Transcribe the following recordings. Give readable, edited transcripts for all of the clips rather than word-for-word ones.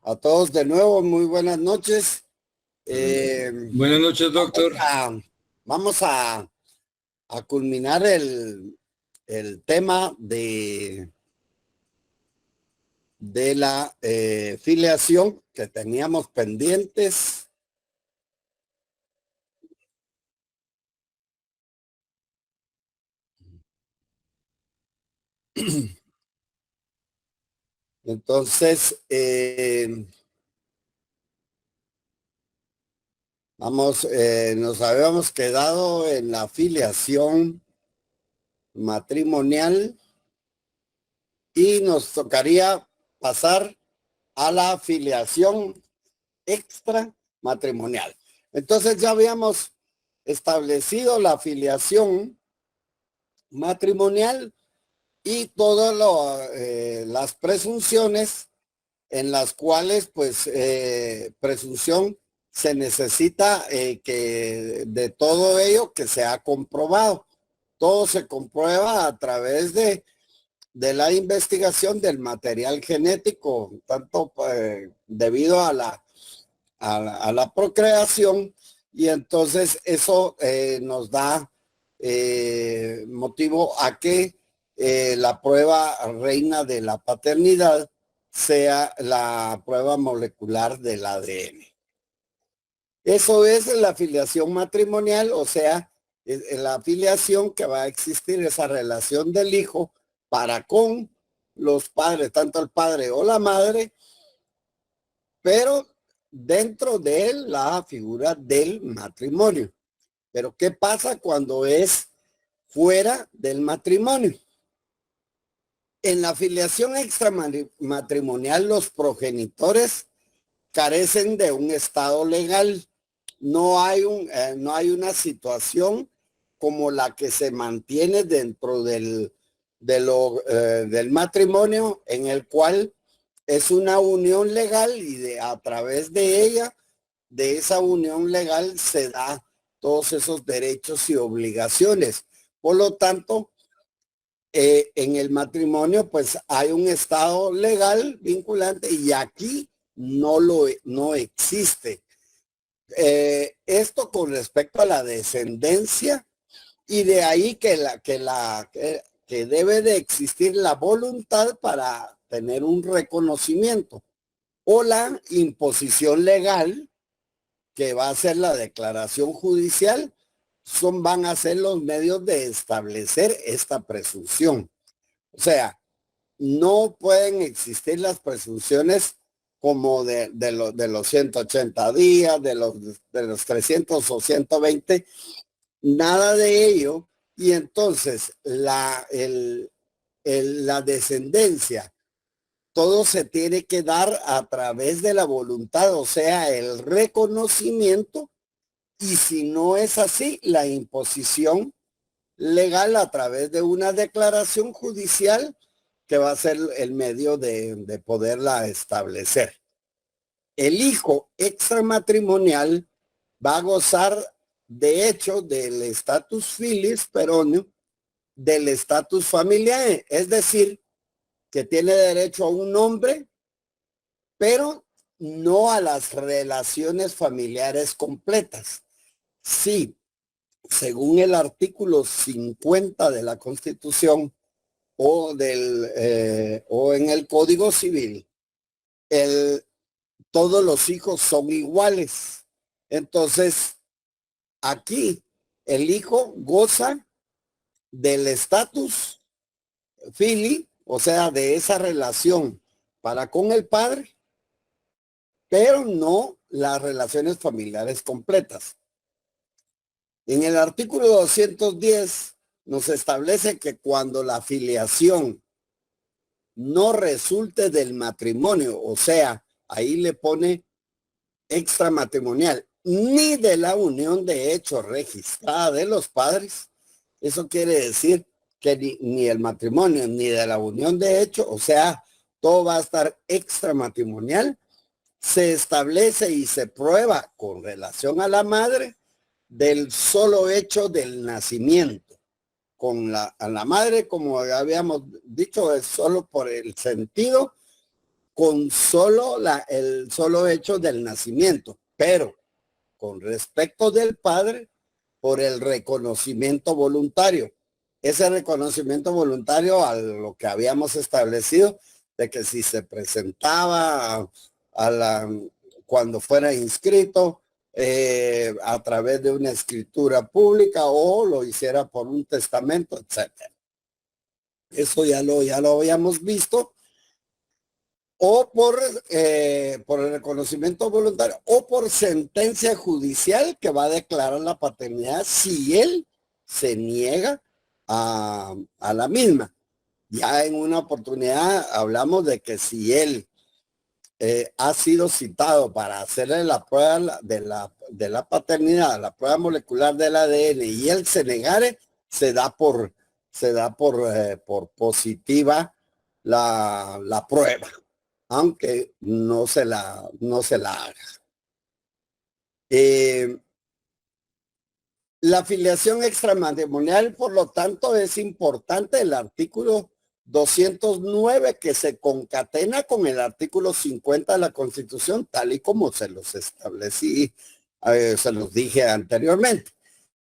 A todos de nuevo, muy buenas noches. Buenas noches, doctor. Vamos a culminar el tema de la filiación que teníamos pendientes. Entonces, nos habíamos quedado en la filiación matrimonial y nos tocaría pasar a la filiación extramatrimonial. Entonces ya habíamos establecido la filiación matrimonial y todas las presunciones en las cuales pues presunción se necesita que de todo ello que se ha comprobado. Todo se comprueba a través de la investigación del material genético, tanto debido a la procreación, y entonces eso nos da motivo a que la prueba reina de la paternidad sea la prueba molecular del ADN. Eso es la filiación matrimonial, o sea, la afiliación que va a existir, esa relación del hijo para con los padres, tanto el padre o la madre, pero dentro de él la figura del matrimonio. Pero ¿qué pasa cuando es fuera del matrimonio? En la filiación extramatrimonial los progenitores carecen de un estado legal. No hay una situación como la que se mantiene dentro del matrimonio, en el cual es una unión legal y a través de ella, de esa unión legal, se da todos esos derechos y obligaciones. Por lo tanto, en el matrimonio pues hay un estado legal vinculante y aquí no existe. Esto con respecto a la descendencia, y de ahí que debe de existir la voluntad para tener un reconocimiento, o la imposición legal, que va a ser la declaración judicial, van a ser los medios de establecer esta presunción. O sea, no pueden existir las presunciones como de los 180 días, de los 300 o 120, nada de ello. Y entonces la descendencia, todo se tiene que dar a través de la voluntad, o sea, el reconocimiento, y si no es así, la imposición legal a través de una declaración judicial que va a ser el medio de poderla establecer. El hijo extramatrimonial va a gozar, de hecho, del estatus filis peronio, del estatus familiar, es decir, que tiene derecho a un nombre, pero no a las relaciones familiares completas. Sí, según el artículo 50 de la Constitución o en el Código Civil, todos los hijos son iguales. Entonces, aquí el hijo goza del estatus fili, o sea, de esa relación para con el padre, pero no las relaciones familiares completas. En el artículo 210 nos establece que cuando la filiación no resulte del matrimonio, o sea, ahí le pone extramatrimonial, ni de la unión de hecho registrada de los padres, eso quiere decir que ni el matrimonio ni de la unión de hecho, o sea, todo va a estar extramatrimonial, se establece y se prueba con relación a la madre del solo hecho del nacimiento. A la madre, como habíamos dicho, es solo por el sentido con el solo hecho del nacimiento, pero con respecto del padre, por el reconocimiento voluntario. Ese reconocimiento voluntario a lo que habíamos establecido, de que si se presentaba cuando fuera inscrito a través de una escritura pública o lo hiciera por un testamento, etcétera. Eso ya lo habíamos visto. O por el reconocimiento voluntario o por sentencia judicial que va a declarar la paternidad si él se niega a la misma. Ya en una oportunidad hablamos de que si él ha sido citado para hacerle la prueba de la paternidad, la prueba molecular del ADN, y él se negare, se da por positiva la prueba, aunque no se la haga. La filiación extramatrimonial, por lo tanto, es importante el artículo 209 que se concatena con el artículo 50 de la Constitución, tal y como se los establecí, se los dije anteriormente.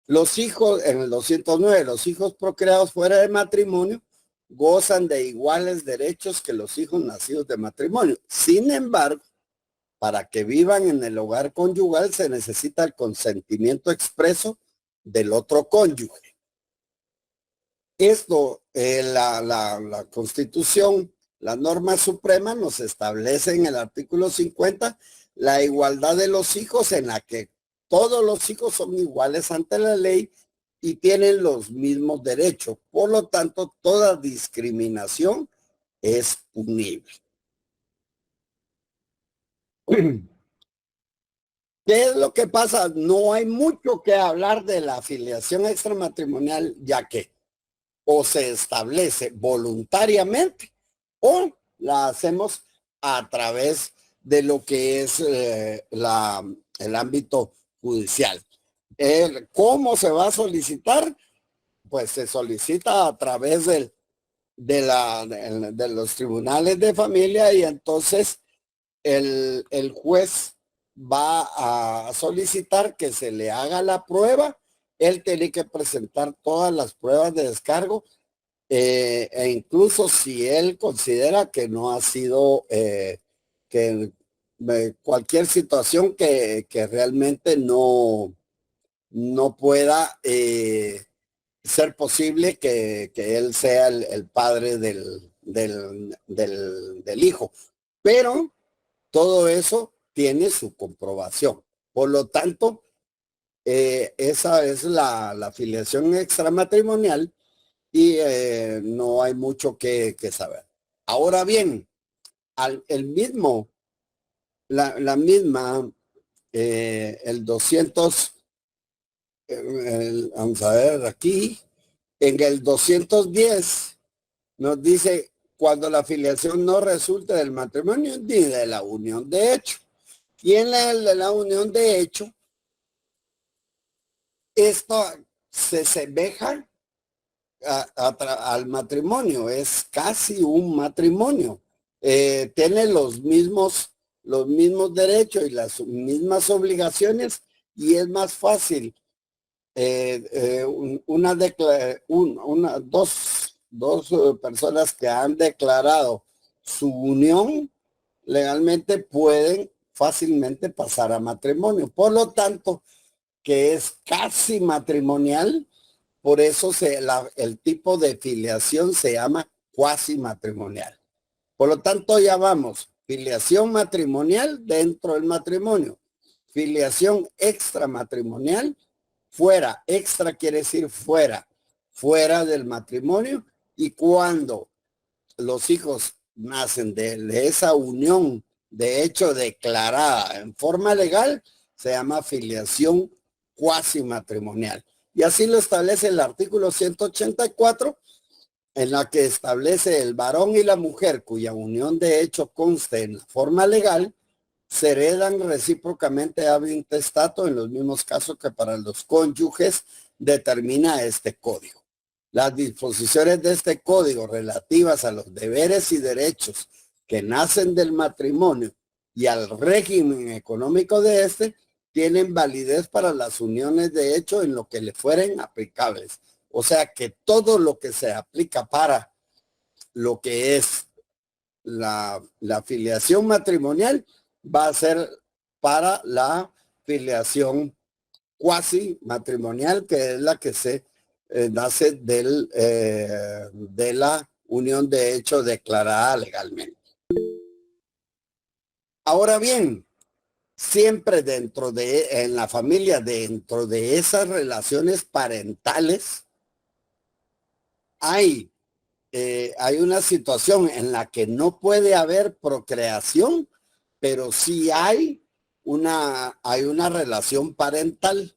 Los hijos, en el 209, los hijos procreados fuera de matrimonio gozan de iguales derechos que los hijos nacidos de matrimonio. Sin embargo, para que vivan en el hogar conyugal se necesita el consentimiento expreso del otro cónyuge. Esto, la Constitución, la norma suprema nos establece en el artículo 50 la igualdad de los hijos, en la que todos los hijos son iguales ante la ley y tienen los mismos derechos. Por lo tanto, toda discriminación es punible. ¿Qué es lo que pasa? No hay mucho que hablar de la filiación extramatrimonial, ya que o se establece voluntariamente o la hacemos a través de lo que es el ámbito judicial. ¿Cómo se va a solicitar? Pues se solicita a través de los tribunales de familia, y entonces el juez va a solicitar que se le haga la prueba. Él tiene que presentar todas las pruebas de descargo e incluso si él considera que no ha sido cualquier situación que realmente no pueda ser posible que él sea el padre del hijo. Pero todo eso tiene su comprobación. Por lo tanto, esa es la filiación extramatrimonial y no hay mucho que saber. Ahora bien, el 200, vamos a ver aquí, en el 210 nos dice cuando la filiación no resulta del matrimonio ni de la unión de hecho. Y en de la unión de hecho, esto se asemeja al matrimonio, es casi un matrimonio. Tiene los mismos derechos y las mismas obligaciones, y es más fácil dos personas que han declarado su unión legalmente pueden fácilmente pasar a matrimonio. Por lo tanto, que es casi matrimonial, por eso el tipo de filiación se llama cuasi matrimonial. Por lo tanto, ya vamos, filiación matrimonial dentro del matrimonio, filiación extramatrimonial fuera. Extra quiere decir fuera del matrimonio, y cuando los hijos nacen de esa unión de hecho declarada en forma legal, se llama filiación cuasi matrimonial. Y así lo establece el artículo 184, en la que establece el varón y la mujer cuya unión de hecho conste en la forma legal, se heredan recíprocamente ab intestato en los mismos casos que para los cónyuges determina este código. Las disposiciones de este código relativas a los deberes y derechos que nacen del matrimonio y al régimen económico de este, tienen validez para las uniones de hecho en lo que le fueren aplicables. O sea que todo lo que se aplica para lo que es la filiación matrimonial va a ser para la filiación cuasi matrimonial, que es la que se nace de la unión de hecho declarada legalmente. Ahora bien, siempre en la familia, dentro de esas relaciones parentales, hay una situación en la que no puede haber procreación, pero sí hay una relación parental.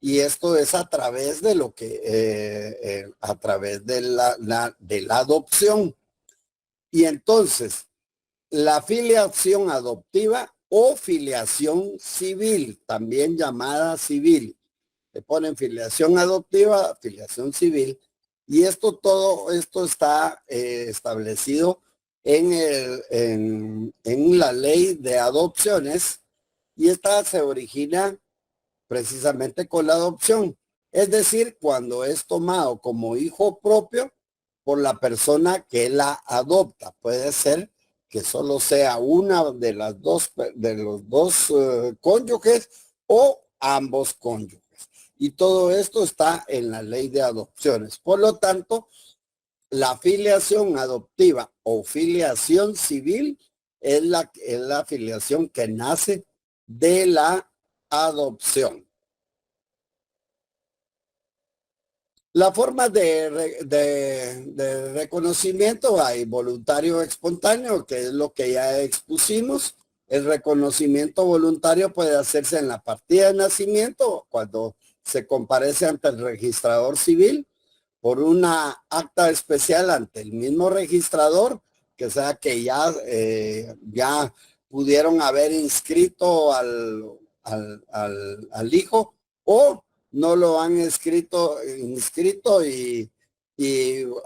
Y esto es a través de lo que, a través de de la adopción. Y entonces, la filiación adoptiva o filiación civil, también llamada civil. Le ponen filiación adoptiva, filiación civil. Y todo esto está establecido en la ley de adopciones. Y esta se origina precisamente con la adopción. Es decir, cuando es tomado como hijo propio por la persona que la adopta. Puede ser que solo sea una de las dos, de los dos cónyuges o ambos cónyuges. Y todo esto está en la ley de adopciones. Por lo tanto, la filiación adoptiva o filiación civil es la filiación que nace de la adopción. La forma de reconocimiento hay voluntario o espontáneo, que es lo que ya expusimos. El reconocimiento voluntario puede hacerse en la partida de nacimiento, cuando se comparece ante el registrador civil, por una acta especial ante el mismo registrador, que sea que ya pudieron haber inscrito al hijo, o no lo han inscrito y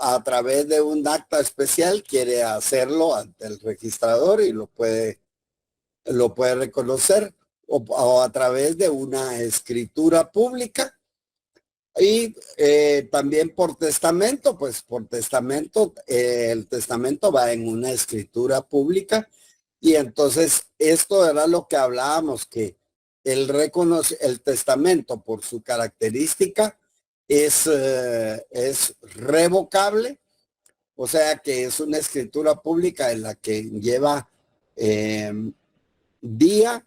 a través de un acta especial quiere hacerlo ante el registrador y lo puede reconocer, o a través de una escritura pública. Y también por testamento, pues por testamento, el testamento va en una escritura pública. Y entonces esto era lo que hablábamos, que el testamento por su característica es revocable, o sea que es una escritura pública en la que lleva día,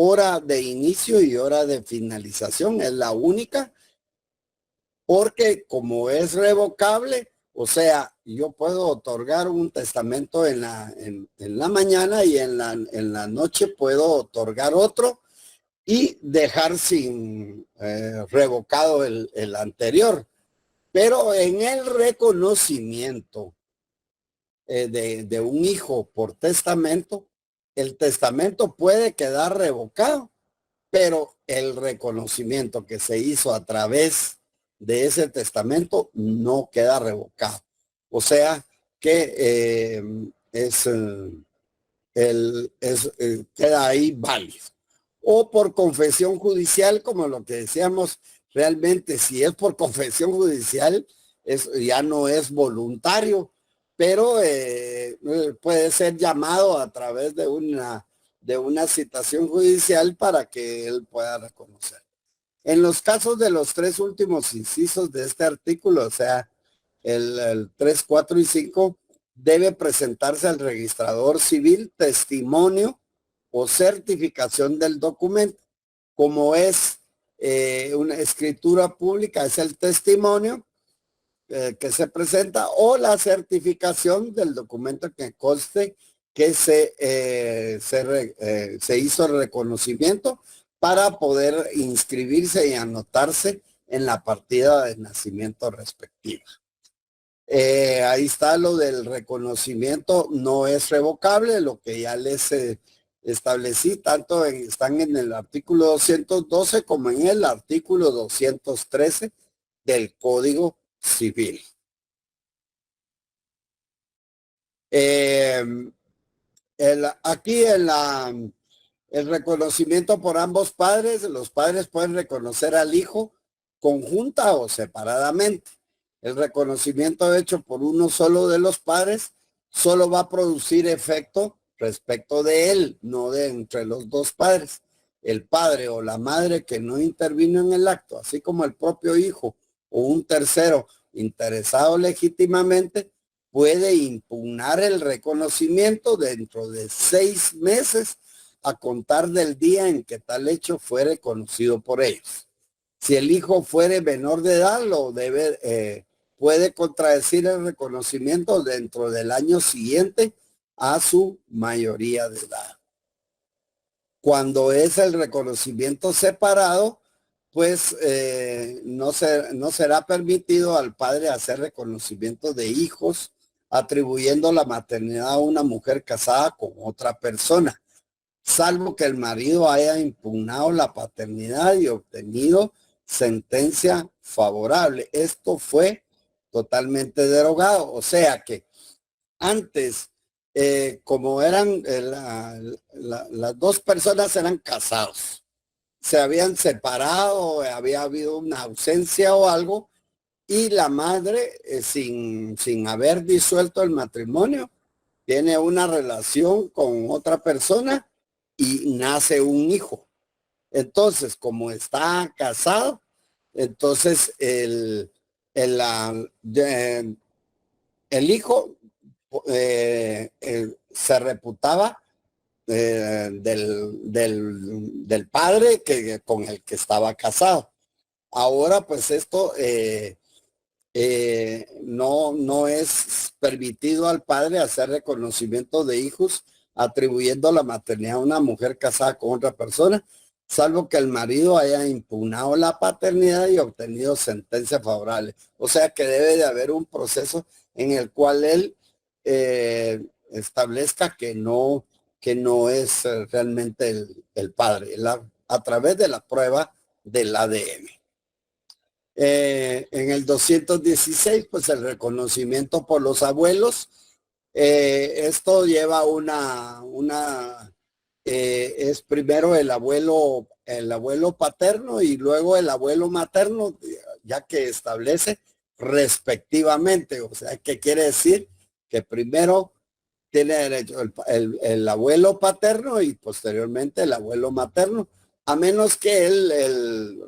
hora de inicio y hora de finalización, es la única. Porque como es revocable, o sea, yo puedo otorgar un testamento en la mañana y en la noche puedo otorgar otro y dejar sin revocado el anterior. Pero en el reconocimiento de un hijo por testamento, el testamento puede quedar revocado, pero el reconocimiento que se hizo a través de ese testamento no queda revocado. O sea que queda ahí válido. O por confesión judicial, como lo que decíamos, realmente si es por confesión judicial, ya no es voluntario, pero puede ser llamado a través de una citación judicial para que él pueda reconocer. En los casos de los tres últimos incisos de este artículo, o sea, el 3, 4 y 5, debe presentarse al registrador civil testimonio o certificación del documento. Como es una escritura pública, es el testimonio que se presenta, o la certificación del documento que conste que se hizo el reconocimiento para poder inscribirse y anotarse en la partida de nacimiento respectiva. Ahí está lo del reconocimiento, no es revocable, lo que ya les establecí, tanto están en el artículo 212 como en el artículo 213 del Código Civil. Aquí el reconocimiento por ambos padres, los padres pueden reconocer al hijo conjunta o separadamente. El reconocimiento hecho por uno solo de los padres solo va a producir efecto respecto de él, no de entre los dos padres. El padre o la madre que no intervino en el acto, así como el propio hijo o un tercero interesado legítimamente, puede impugnar el reconocimiento dentro de 6 meses a contar del día en que tal hecho fuere conocido por ellos. Si el hijo fuere menor de edad, puede contradecir el reconocimiento dentro del año siguiente a su mayoría de edad. Cuando es el reconocimiento separado, pues no será permitido al padre hacer reconocimiento de hijos atribuyendo la maternidad a una mujer casada con otra persona, salvo que el marido haya impugnado la paternidad y obtenido sentencia favorable. Esto fue totalmente derogado. O sea que antes, como eran las dos personas eran casados, se habían separado, había habido una ausencia o algo, y la madre, sin haber disuelto el matrimonio, tiene una relación con otra persona y nace un hijo. Entonces, como está casado, entonces el hijo se reputaba del padre con el que estaba casado. Ahora, pues esto no es permitido al padre hacer reconocimiento de hijos atribuyendo la maternidad a una mujer casada con otra persona, salvo que el marido haya impugnado la paternidad y obtenido sentencia favorable. O sea que debe de haber un proceso en el cual él establezca que no es realmente el padre, a través de la prueba del ADN. En el 216, pues el reconocimiento por los abuelos. Esto lleva es primero el abuelo paterno y luego el abuelo materno, ya que establece respectivamente. O sea, ¿qué quiere decir? Que primero tiene derecho el abuelo paterno y posteriormente el abuelo materno, a menos que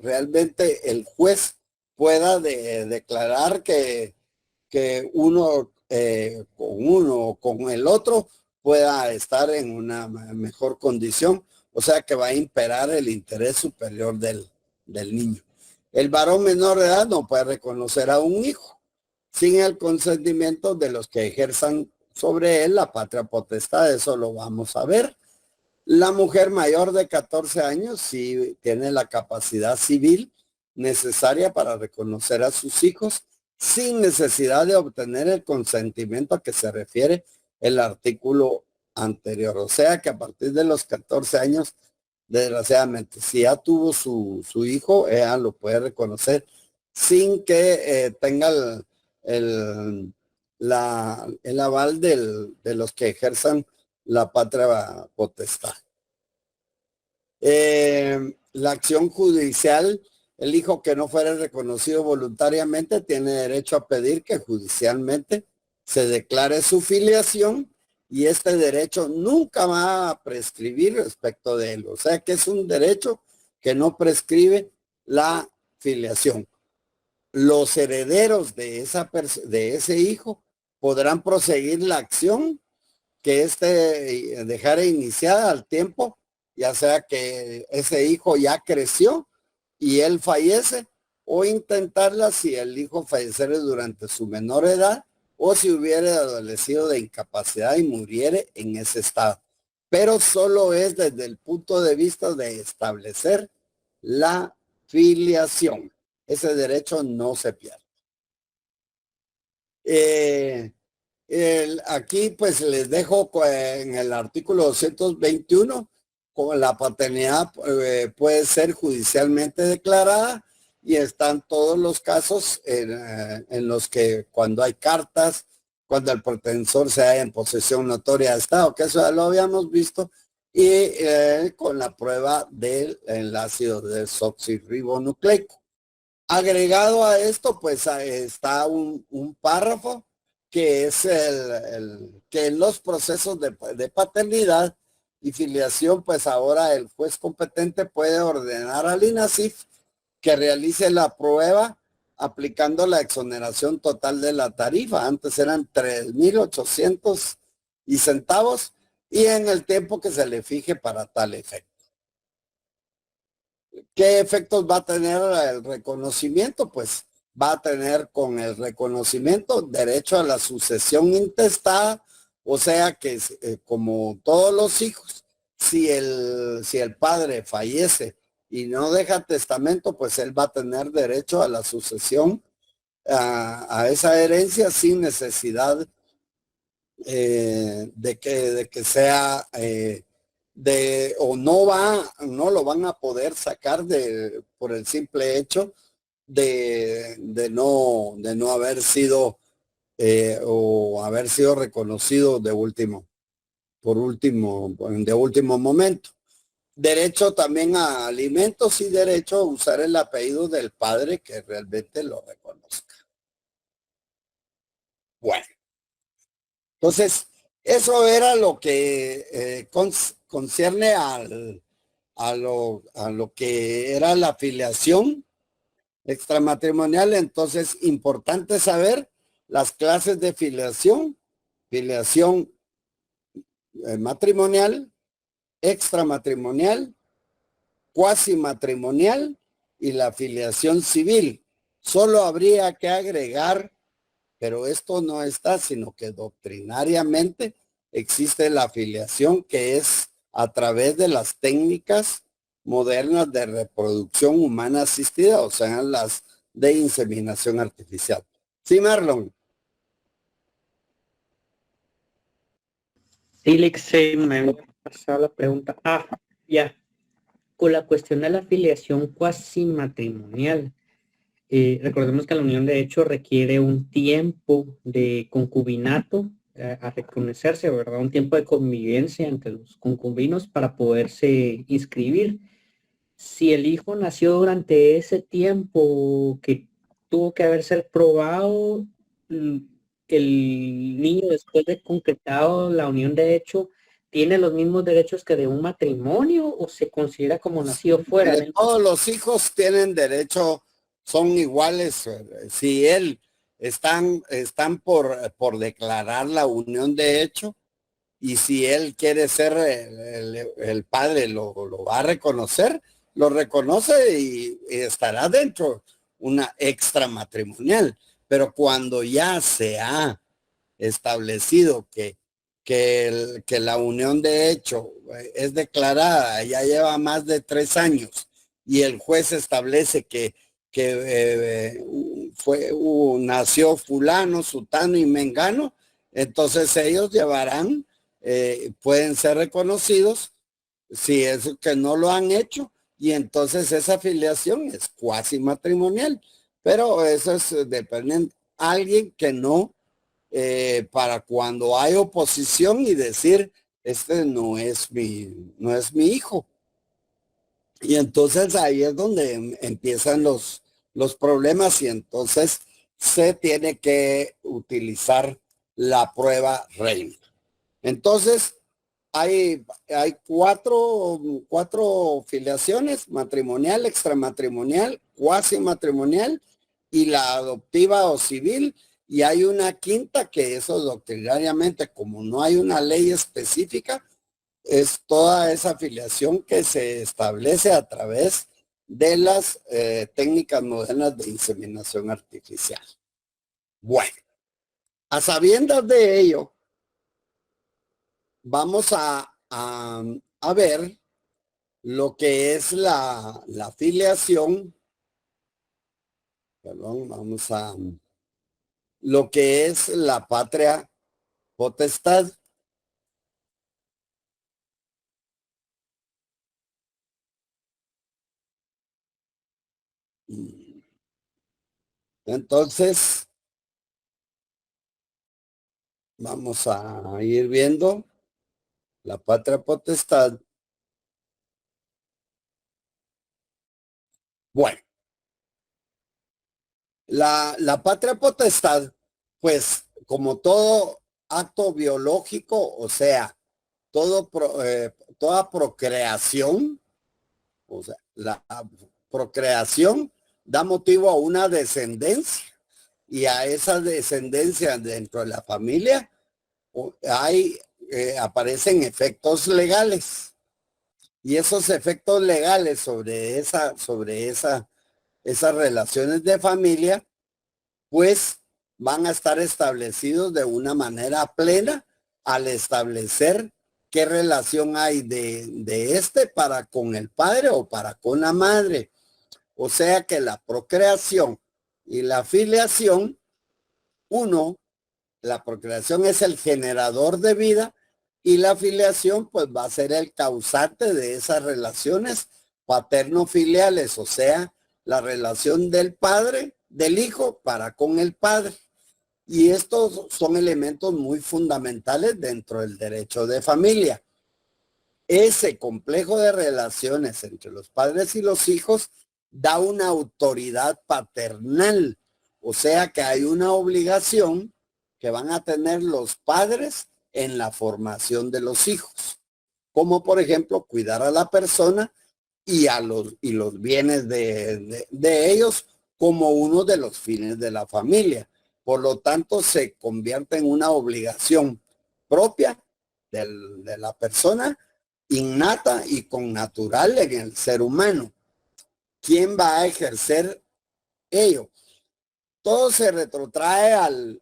realmente el juez pueda declarar que uno con uno o con el otro pueda estar en una mejor condición, o sea que va a imperar el interés superior del niño. El varón menor de edad no puede reconocer a un hijo sin el consentimiento de los que ejerzan sobre él la patria potestad. Eso lo vamos a ver. La mujer mayor de 14 años sí tiene la capacidad civil necesaria para reconocer a sus hijos sin necesidad de obtener el consentimiento a que se refiere el artículo anterior. O sea que a partir de los 14 años, desgraciadamente, si ya tuvo su hijo, ella lo puede reconocer sin que tenga el aval de los que ejerzan la patria potestad. La acción judicial, el hijo que no fuera reconocido voluntariamente tiene derecho a pedir que judicialmente se declare su filiación y este derecho nunca va a prescribir respecto de él. O sea que es un derecho que no prescribe la filiación. Los herederos de ese hijo podrán proseguir la acción que dejara iniciada al tiempo, ya sea que ese hijo ya creció y él fallece, o intentarla si el hijo falleciere durante su menor edad o si hubiera adolecido de incapacidad y muriere en ese estado. Pero solo es desde el punto de vista de establecer la filiación. Ese derecho no se pierde. Aquí pues les dejo en el artículo 221, como la paternidad puede ser judicialmente declarada y están todos los casos en los que cuando hay cartas, cuando el pretensor se halla en posesión notoria de Estado, que eso ya lo habíamos visto, y con la prueba del ácido desoxirribonucleico. Agregado a esto, pues está un párrafo que es que en los procesos de paternidad y filiación, pues ahora el juez competente puede ordenar al INASIF que realice la prueba aplicando la exoneración total de la tarifa. Antes eran 3,800 y centavos y en el tiempo que se le fije para tal efecto. ¿Qué efectos va a tener el reconocimiento? Pues va a tener con el reconocimiento derecho a la sucesión intestada, o sea que como todos los hijos, si el padre fallece y no deja testamento, pues él va a tener derecho a la sucesión a esa herencia sin necesidad de que sea o no lo van a poder sacar por el simple hecho de no haber sido o haber sido reconocido de último momento. Derecho también a alimentos y derecho a usar el apellido del padre que realmente lo reconozca. Bueno, entonces, eso era lo que concierne a lo que era la filiación extramatrimonial. Entonces, importante saber las clases de filiación: filiación matrimonial, extramatrimonial, cuasi matrimonial y la filiación civil. Solo habría que agregar, pero esto no está, sino que doctrinariamente existe la afiliación que es a través de las técnicas modernas de reproducción humana asistida, o sea, las de inseminación artificial. Sí, Marlon. Silix, me voy a pasar la pregunta. Ya. Con la cuestión de la afiliación cuasi matrimonial. Recordemos que la unión de hecho requiere un tiempo de concubinato a reconocerse, ¿verdad? Un tiempo de convivencia entre los concubinos para poderse inscribir. Si el hijo nació durante ese tiempo que tuvo que haber ser probado, el niño después de concretado la unión de hecho, ¿tiene los mismos derechos que de un matrimonio o se considera como nacido fuera? Todos los hijos tienen derecho, son iguales. Si están por declarar la unión de hecho, y si él quiere ser el padre, lo va a reconocer, lo reconoce y estará dentro una extramatrimonial. Pero cuando ya se ha establecido que la unión de hecho es declarada, ya lleva más de 3 años y el juez establece que nació fulano, sutano y mengano, entonces ellos llevarán, pueden ser reconocidos si es que no lo han hecho, y entonces esa afiliación es cuasi matrimonial, pero eso depende de alguien que no, para cuando hay oposición y decir, este no es mi hijo. Y entonces ahí es donde empiezan los problemas y entonces se tiene que utilizar la prueba reina. Entonces, hay cuatro filiaciones: matrimonial, extramatrimonial, cuasi matrimonial y la adoptiva o civil. Y hay una quinta que eso doctrinariamente, como no hay una ley específica, es toda esa filiación que se establece a través de las técnicas modernas de inseminación artificial. Bueno, a sabiendas de ello, vamos a ver lo que es la filiación, perdón, vamos a lo que es la patria potestad. Entonces, vamos a ir viendo la patria potestad. Bueno, la patria potestad, pues como todo acto biológico, o sea, toda procreación, o sea, la procreación da motivo a una descendencia y a esa descendencia dentro de la familia aparecen efectos legales y esos efectos legales esas relaciones de familia, pues van a estar establecidos de una manera plena al establecer qué relación hay de este para con el padre o para con la madre. O sea que la procreación y la filiación, la procreación es el generador de vida y la filiación pues va a ser el causante de esas relaciones paterno-filiales, o sea, la relación del padre, del hijo para con el padre. Y estos son elementos muy fundamentales dentro del derecho de familia. Ese complejo de relaciones entre los padres y los hijos da una autoridad paternal, o sea que hay una obligación que van a tener los padres en la formación de los hijos, como por ejemplo cuidar a la persona y los bienes de ellos como uno de los fines de la familia. Por lo tanto, se convierte en una obligación propia de la persona, innata y connatural en el ser humano. ¿Quién va a ejercer ello? Todo se retrotrae al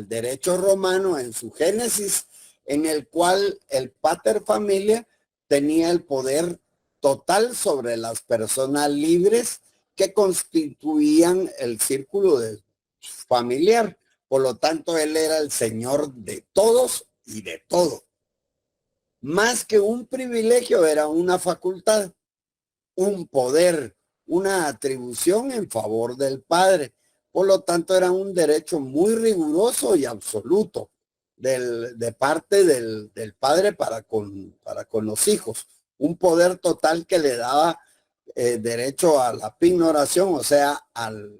derecho romano en su génesis, en el cual el pater familia tenía el poder total sobre las personas libres que constituían el círculo familiar. Por lo tanto, él era el señor de todos y de todo. Más que un privilegio, era una facultad, un poder, una atribución en favor del padre. Por lo tanto, era un derecho muy riguroso y absoluto de parte del padre para con los hijos. Un poder total que le daba derecho a la pignoración, o sea, al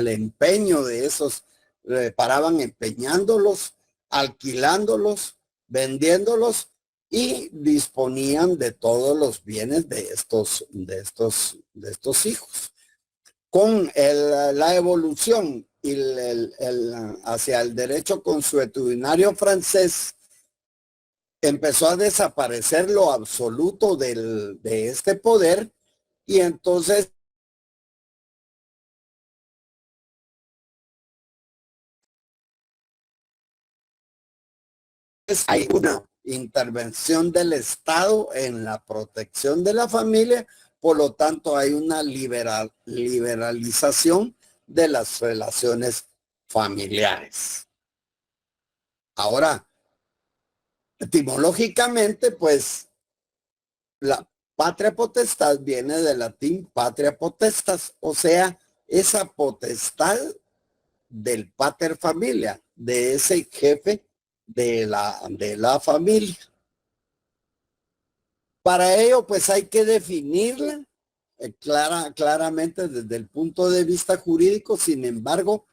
empeño de esos. Paraban empeñándolos, alquilándolos, vendiéndolos y disponían de todos los bienes de estos hijos. Con la evolución y hacia el derecho consuetudinario francés, empezó a desaparecer lo absoluto de este poder y entonces hay una intervención del Estado en la protección de la familia, por lo tanto hay una liberalización de las relaciones familiares. Ahora, etimológicamente, pues la patria potestad viene del latín patria potestas, o sea, esa potestad del pater familia, de ese jefe de la familia. Para ello, pues hay que definirla claramente desde el punto de vista jurídico. Sin embargo,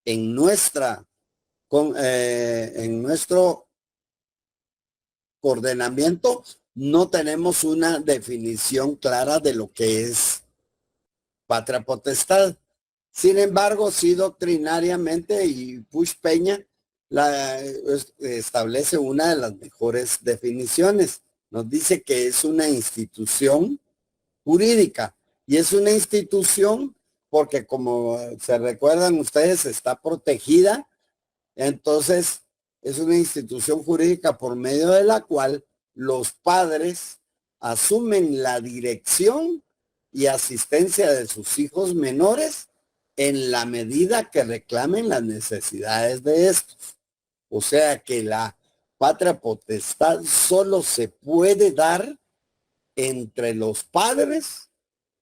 en nuestro ordenamiento no tenemos una definición clara de lo que es patria potestad. Sin embargo, sí doctrinariamente, y Puig Peña establece una de las mejores definiciones. Nos dice que es una institución jurídica y es una institución porque, como se recuerdan ustedes, está protegida. Entonces es una institución jurídica por medio de la cual los padres asumen la dirección y asistencia de sus hijos menores en la medida que reclamen las necesidades de estos. O sea que la patria potestad solo se puede dar entre los padres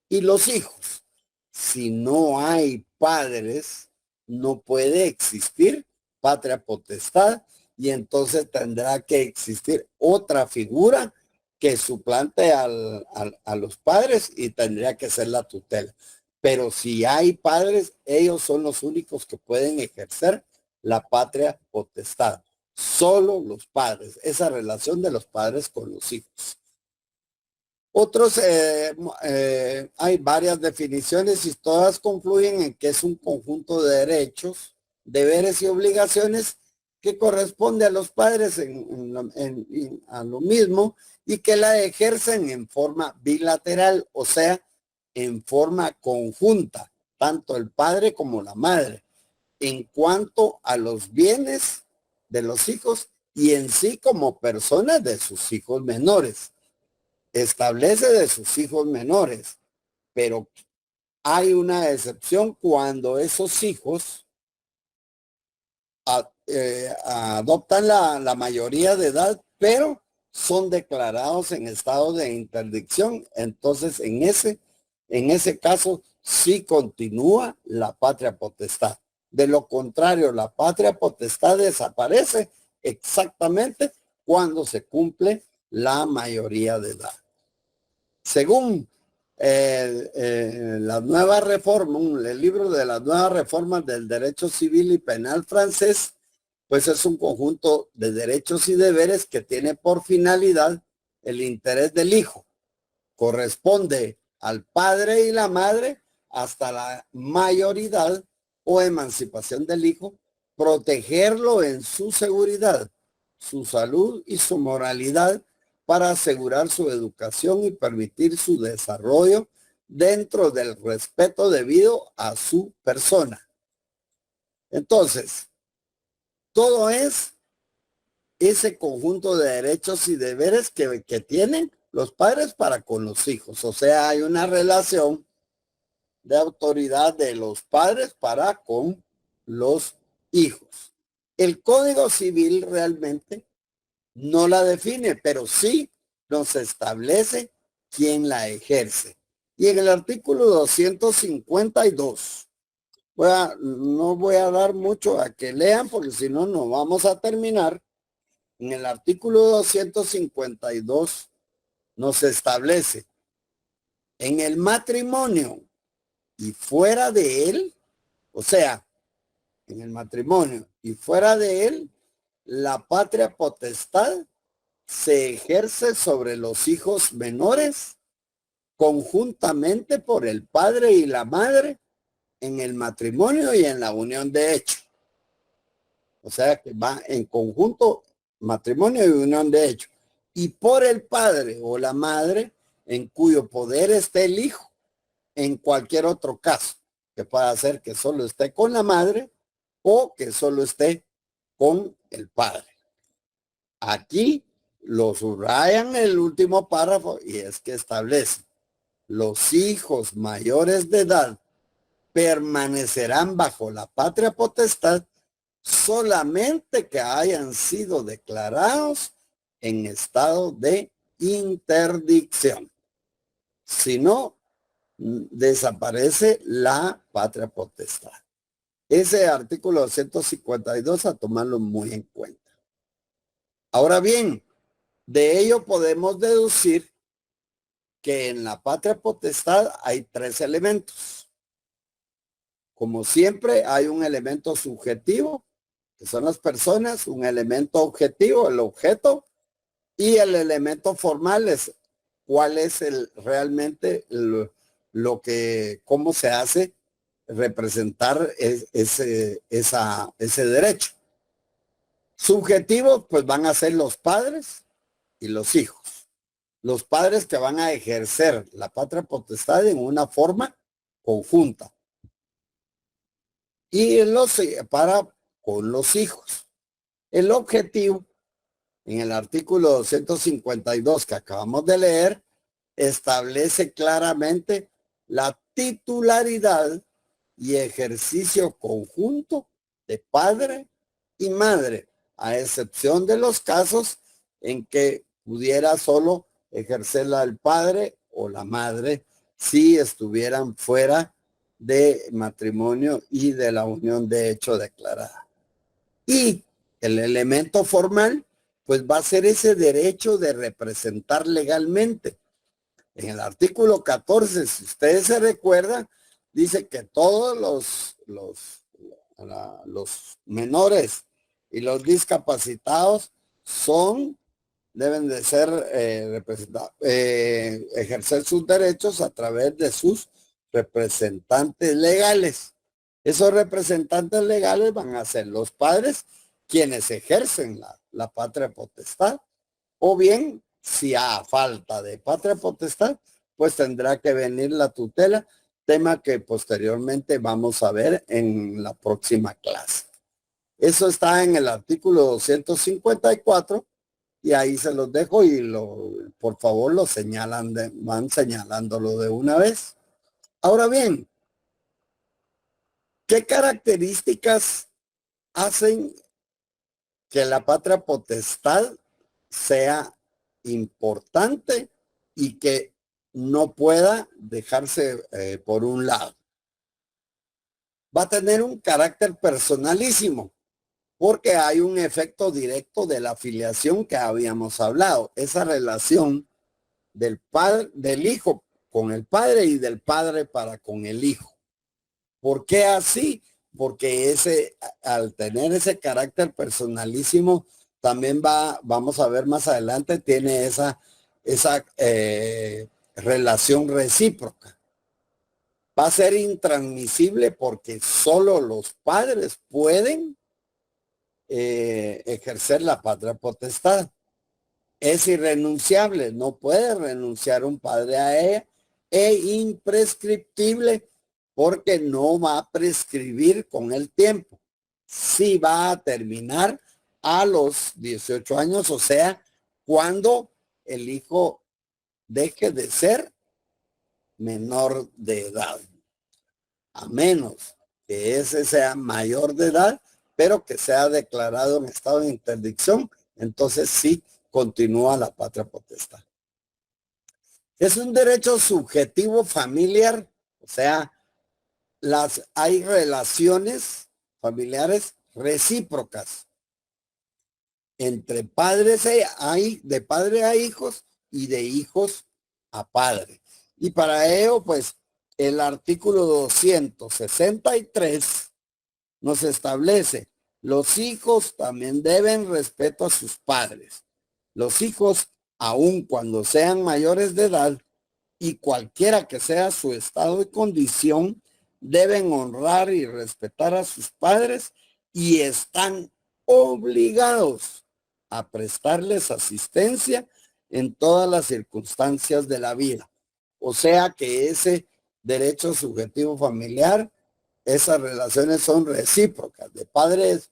y los hijos. Si no hay padres, no puede existir patria potestad, y entonces tendrá que existir otra figura que suplante a los padres y tendría que ser la tutela. Pero si hay padres, ellos son los únicos que pueden ejercer la patria potestad. Solo los padres, esa relación de los padres con los hijos. Otros, hay varias definiciones y todas confluyen en que es un conjunto de derechos, deberes y obligaciones que corresponde a los padres a lo mismo y que la ejercen en forma bilateral, o sea, en forma conjunta, tanto el padre como la madre, en cuanto a los bienes de los hijos y en sí como personas de sus hijos menores. Establece de sus hijos menores, pero hay una excepción cuando esos hijos adoptan la mayoría de edad, pero son declarados en estado de interdicción. Entonces, en ese caso, sí continúa la patria potestad. De lo contrario, la patria potestad desaparece exactamente cuando se cumple la mayoría de edad. Según la nueva reforma, el libro de las nuevas reformas del derecho civil y penal francés, pues es un conjunto de derechos y deberes que tiene por finalidad el interés del hijo. Corresponde al padre y la madre hasta la mayoridad o emancipación del hijo, protegerlo en su seguridad, su salud y su moralidad para asegurar su educación y permitir su desarrollo dentro del respeto debido a su persona. Entonces, todo es ese conjunto de derechos y deberes que tienen los padres para con los hijos. O sea, hay una relación de autoridad de los padres para con los hijos. El Código Civil realmente no la define, pero sí nos establece quién la ejerce. Y en el artículo 252, no voy a dar mucho a que lean porque si no, no vamos a terminar. En el artículo 252 nos establece en el matrimonio y fuera de él, o sea, en el matrimonio y fuera de él, la patria potestad se ejerce sobre los hijos menores conjuntamente por el padre y la madre en el matrimonio y en la unión de hecho. O sea que va en conjunto matrimonio y unión de hecho. Y por el padre o la madre en cuyo poder esté el hijo, en cualquier otro caso, que pueda ser que solo esté con la madre o que solo esté con el padre. Aquí lo subrayan en el último párrafo y es que establece: los hijos mayores de edad permanecerán bajo la patria potestad solamente que hayan sido declarados en estado de interdicción. Si no, desaparece la patria potestad. Ese artículo 152 a tomarlo muy en cuenta. Ahora bien, de ello podemos deducir que en la patria potestad hay tres elementos. Como siempre, hay un elemento subjetivo, que son las personas, un elemento objetivo, el objeto, y el elemento formal es cuál es realmente cómo se hace representar ese derecho. Subjetivos, pues van a ser los padres y los hijos. Los padres que van a ejercer la patria potestad en una forma conjunta. Y para con los hijos. El objetivo, en el artículo 252 que acabamos de leer, establece claramente la titularidad y ejercicio conjunto de padre y madre, a excepción de los casos en que pudiera solo ejercerla el padre o la madre si estuvieran fuera de matrimonio y de la unión de hecho declarada. Y el elemento formal, pues va a ser ese derecho de representar legalmente. En el artículo 14, si ustedes se recuerdan, dice que todos los menores y los discapacitados deben de ser representados, ejercer sus derechos a través de sus representantes legales. Esos representantes legales van a ser los padres quienes ejercen la patria potestad, o bien, si a falta de patria potestad, pues tendrá que venir la tutela, tema que posteriormente vamos a ver en la próxima clase. Eso está en el artículo 254 y ahí se los dejo y por favor lo señalan, van señalándolo de una vez. Ahora bien, ¿qué características hacen que la patria potestad sea importante y que no pueda dejarse por un lado? Va a tener un carácter personalísimo porque hay un efecto directo de la afiliación que habíamos hablado, esa relación del padre, del hijo con el padre y del padre para con el hijo. ¿Por qué así? Porque al tener ese carácter personalísimo, también vamos a ver más adelante, tiene esa relación recíproca. Va a ser intransmisible porque solo los padres pueden ejercer la patria potestad. Es irrenunciable, no puede renunciar un padre a ella, e imprescriptible porque no va a prescribir con el tiempo. Sí va a terminar a los 18 años, o sea, cuando el hijo deje de ser menor de edad, a menos que ese sea mayor de edad, pero que sea declarado en estado de interdicción, entonces sí continúa la patria potestad. Es un derecho subjetivo familiar, o sea, hay relaciones familiares recíprocas entre padres, de padre a hijos y de hijos a padre. Y para ello, pues, el artículo 263 nos establece, los hijos también deben respeto a sus padres. Los hijos, aun cuando sean mayores de edad y cualquiera que sea su estado y condición, deben honrar y respetar a sus padres y están obligados a prestarles asistencia en todas las circunstancias de la vida. O sea que ese derecho subjetivo familiar, esas relaciones son recíprocas de padres,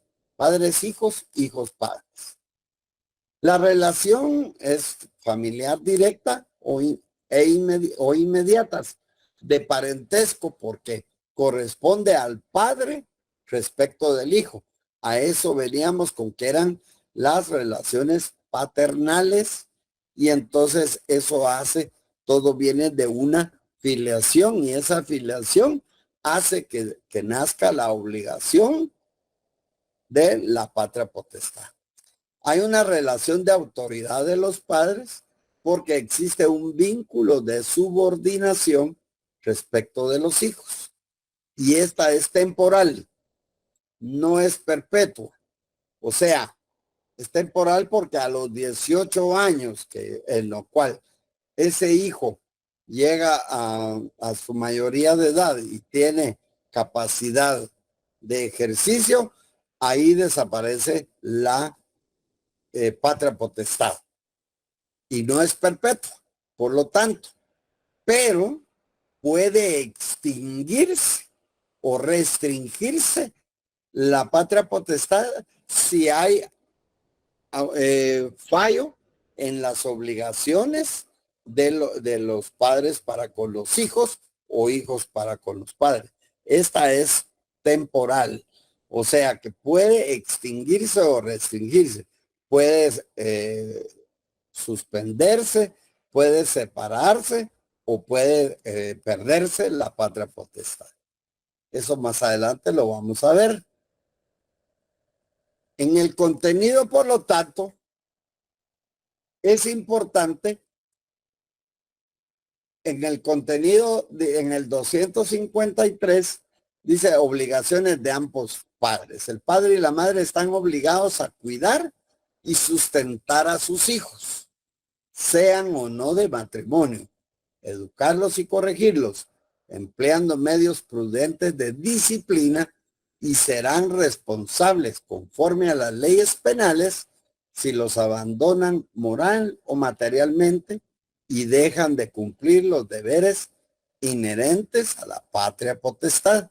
hijos, hijos, padres. La relación es familiar directa o inmediatas, de parentesco, porque corresponde al padre respecto del hijo. A eso veníamos con que eran las relaciones paternales, y entonces eso todo viene de una filiación, y esa filiación hace que nazca la obligación de la patria potestad. Hay una relación de autoridad de los padres porque existe un vínculo de subordinación respecto de los hijos. Y esta es temporal, no es perpetua. O sea, es temporal porque a los 18 años, en lo cual ese hijo llega a su mayoría de edad y tiene capacidad de ejercicio, ahí desaparece la patria potestad y no es perpetua, por lo tanto, pero puede extinguirse o restringirse la patria potestad si hay fallo en las obligaciones de los padres para con los hijos o hijos para con los padres. Esta es temporal, o sea que puede extinguirse o restringirse, puede suspenderse, puede separarse o puede perderse la patria potestad. Eso más adelante lo vamos a ver. En el contenido, por lo tanto, es importante, en el contenido, en el 253, dice obligaciones de ambos padres. El padre y la madre están obligados a cuidar y sustentar a sus hijos, sean o no de matrimonio, educarlos y corregirlos, empleando medios prudentes de disciplina, y serán responsables conforme a las leyes penales si los abandonan moral o materialmente y dejan de cumplir los deberes inherentes a la patria potestad.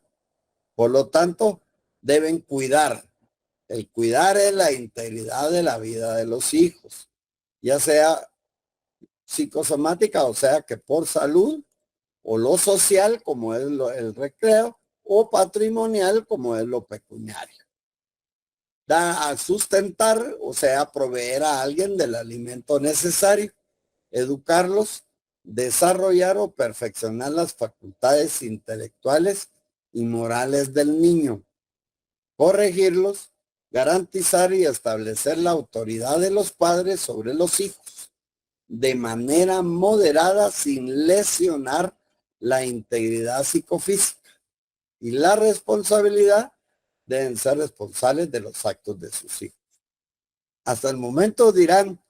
Por lo tanto, deben cuidar. El cuidar es la integridad de la vida de los hijos, ya sea psicosomática, o sea que por salud, o lo social, como es el recreo, o patrimonial, como es lo pecuniario. Da a sustentar, o sea, proveer a alguien del alimento necesario, educarlos, desarrollar o perfeccionar las facultades intelectuales y morales del niño, corregirlos, garantizar y establecer la autoridad de los padres sobre los hijos, de manera moderada sin lesionar la integridad psicofísica, y la responsabilidad deben ser responsables de los actos de sus hijos. Hasta el momento dirán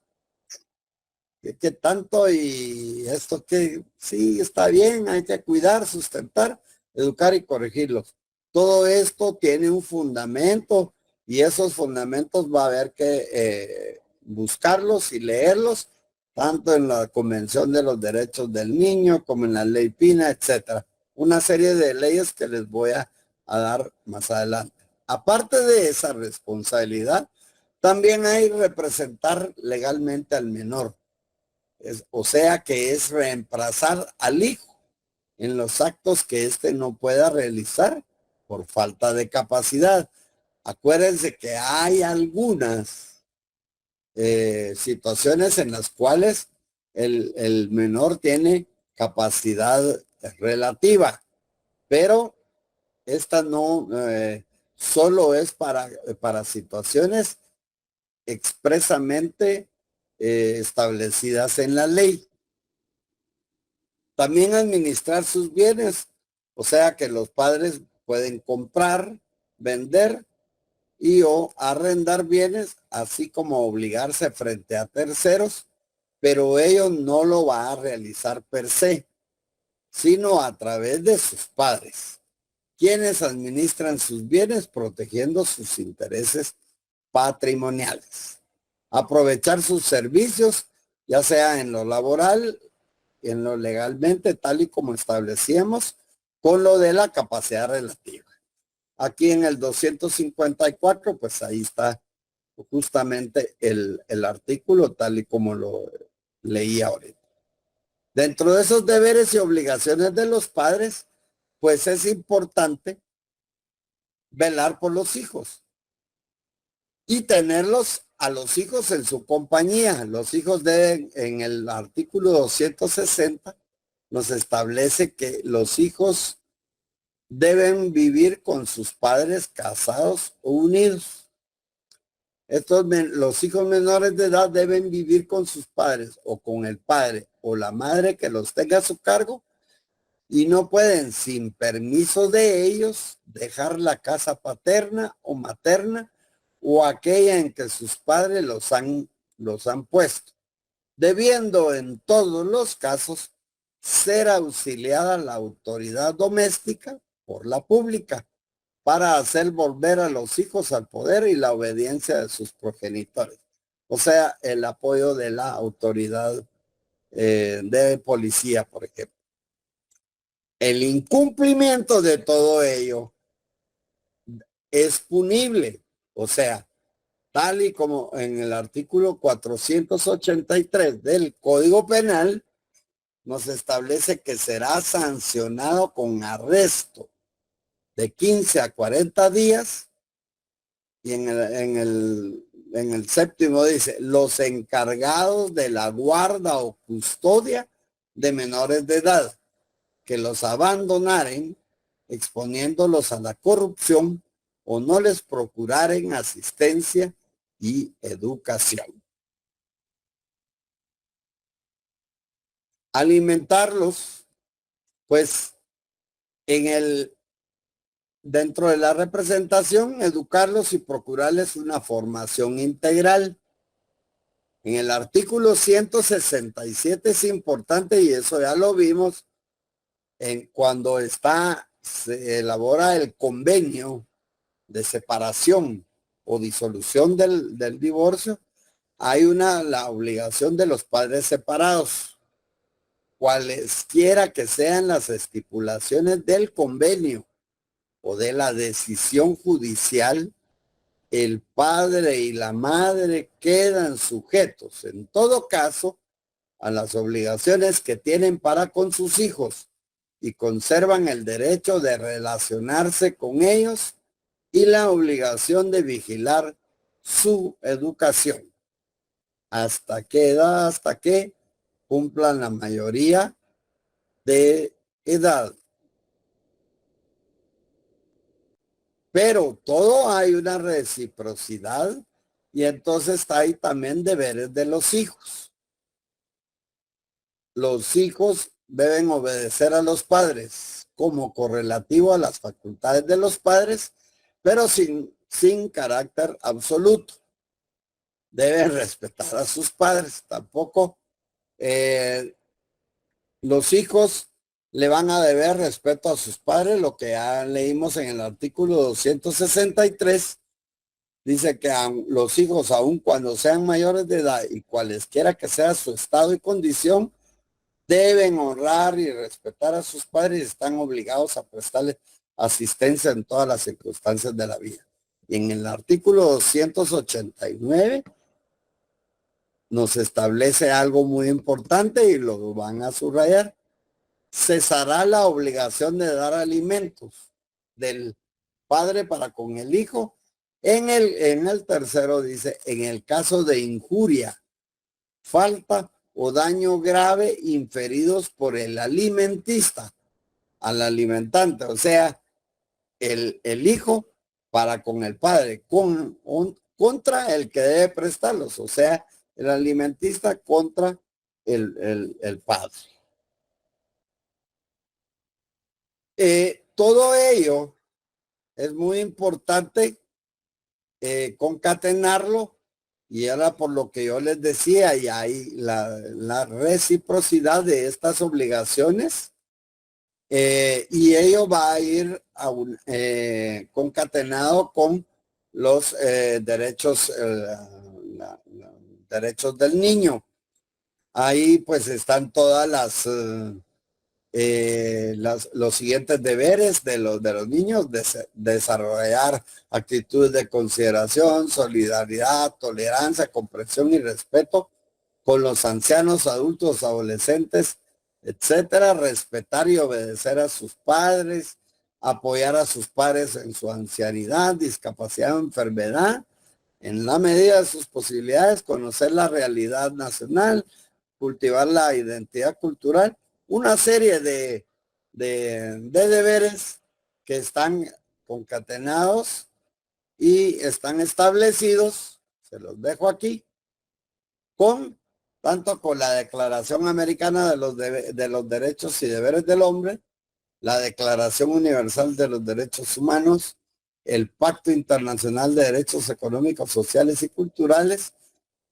que tanto y esto que sí está bien, hay que cuidar, sustentar, educar y corregirlos. Todo esto tiene un fundamento y esos fundamentos va a haber que buscarlos y leerlos, tanto en la Convención de los Derechos del Niño como en la Ley Pina, etcétera. Una serie de leyes que les voy a dar más adelante. Aparte de esa responsabilidad, también hay representar legalmente al menor. O sea que es reemplazar al hijo en los actos que éste no pueda realizar por falta de capacidad. Acuérdense que hay algunas situaciones en las cuales el menor tiene capacidad relativa, pero esta no solo es para situaciones expresamente establecidas en la ley. También administrar sus bienes, o sea que los padres pueden comprar, vender y o arrendar bienes, así como obligarse frente a terceros, pero ellos no lo va a realizar per se, sino a través de sus padres, quienes administran sus bienes protegiendo sus intereses patrimoniales. Aprovechar sus servicios, ya sea en lo laboral, en lo legalmente, tal y como establecíamos, con lo de la capacidad relativa. Aquí en el 254, pues ahí está justamente el artículo tal y como lo leí ahorita. Dentro de esos deberes y obligaciones de los padres, pues es importante velar por los hijos y tenerlos a los hijos en su compañía. Los hijos deben, en el artículo 260, nos establece que los hijos deben vivir con sus padres casados o unidos. Los hijos menores de edad deben vivir con sus padres o con el padre o la madre que los tenga a su cargo, y no pueden, sin permiso de ellos, dejar la casa paterna o materna o aquella en que sus padres los han puesto, debiendo en todos los casos ser auxiliada la autoridad doméstica por la pública para hacer volver a los hijos al poder y la obediencia de sus progenitores. O sea, el apoyo de la autoridad de policía, por ejemplo. El incumplimiento de todo ello es punible, o sea, tal y como en el artículo 483 del Código Penal nos establece que será sancionado con arresto de 15 a 40 días, y en el séptimo dice, los encargados de la guarda o custodia de menores de edad que los abandonaren, exponiéndolos a la corrupción, o no les procuraren asistencia y educación. Alimentarlos, pues, dentro de la representación, educarlos y procurarles una formación integral. En el artículo 167 es importante, y eso ya lo vimos cuando se elabora el convenio de separación o disolución del divorcio, hay la obligación de los padres separados, cualesquiera que sean las estipulaciones del convenio o de la decisión judicial, el padre y la madre quedan sujetos, en todo caso, a las obligaciones que tienen para con sus hijos y conservan el derecho de relacionarse con ellos y la obligación de vigilar su educación. ¿Hasta qué edad? Hasta que cumplan la mayoría de edad. Pero todo hay una reciprocidad y entonces hay también deberes de los hijos. Los hijos deben obedecer a los padres como correlativo a las facultades de los padres, pero sin carácter absoluto. Deben respetar a sus padres. Tampoco los hijos le van a deber respeto a sus padres, lo que ya leímos en el artículo 263, dice que los hijos, aun cuando sean mayores de edad y cualesquiera que sea su estado y condición, deben honrar y respetar a sus padres y están obligados a prestarles asistencia en todas las circunstancias de la vida. Y en el artículo 289 nos establece algo muy importante y lo van a subrayar. Cesará la obligación de dar alimentos del padre para con el hijo. En el tercero dice, en el caso de injuria, falta o daño grave inferidos por el alimentista al alimentante, o sea, el hijo para con el padre, contra el que debe prestarlos, o sea, el alimentista contra el padre. Todo ello es muy importante concatenarlo, y era por lo que yo les decía, y hay la reciprocidad de estas obligaciones, y ello va a ir concatenado con los derechos, derechos del niño. Ahí pues están todas los siguientes deberes de los niños: desarrollar actitudes de consideración, solidaridad, tolerancia, comprensión y respeto con los ancianos, adultos, adolescentes, etcétera, respetar y obedecer a sus padres, apoyar a sus padres en su ancianidad, discapacidad o enfermedad, en la medida de sus posibilidades, conocer la realidad nacional, cultivar la identidad cultural, una serie de deberes que están concatenados y están establecidos, se los dejo aquí, tanto con la Declaración Americana de los Derechos y Deberes del Hombre, la Declaración Universal de los Derechos Humanos, el Pacto Internacional de Derechos Económicos, Sociales y Culturales,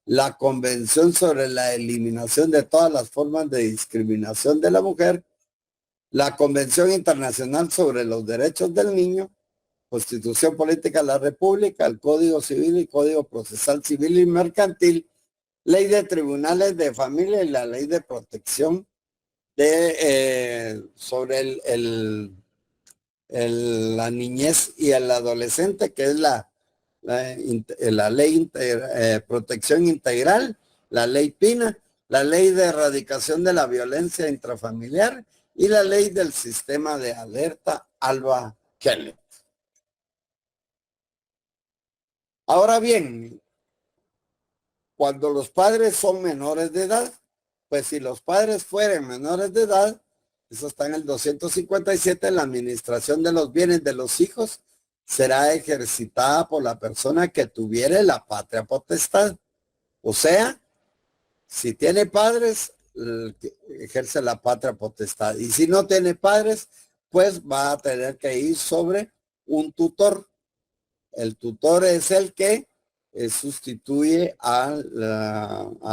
la Convención sobre la Eliminación de todas las formas de discriminación de la mujer, la Convención Internacional sobre los Derechos del Niño, Constitución Política de la República, el Código Civil y Código Procesal Civil y Mercantil, Ley de Tribunales de Familia y la Ley de Protección sobre la niñez y el adolescente, que es la ley protección integral, la ley PINA, la ley de erradicación de la violencia intrafamiliar y la ley del sistema de alerta Alba Kellett. Ahora bien, cuando los padres son menores de edad, pues si los padres fueren menores de edad, eso está en el 257, la administración de los bienes de los hijos será ejercitada por la persona que tuviere la patria potestad. O sea, si tiene padres, ejerce la patria potestad. Y si no tiene padres, pues va a tener que ir sobre un tutor. El tutor es el que sustituye a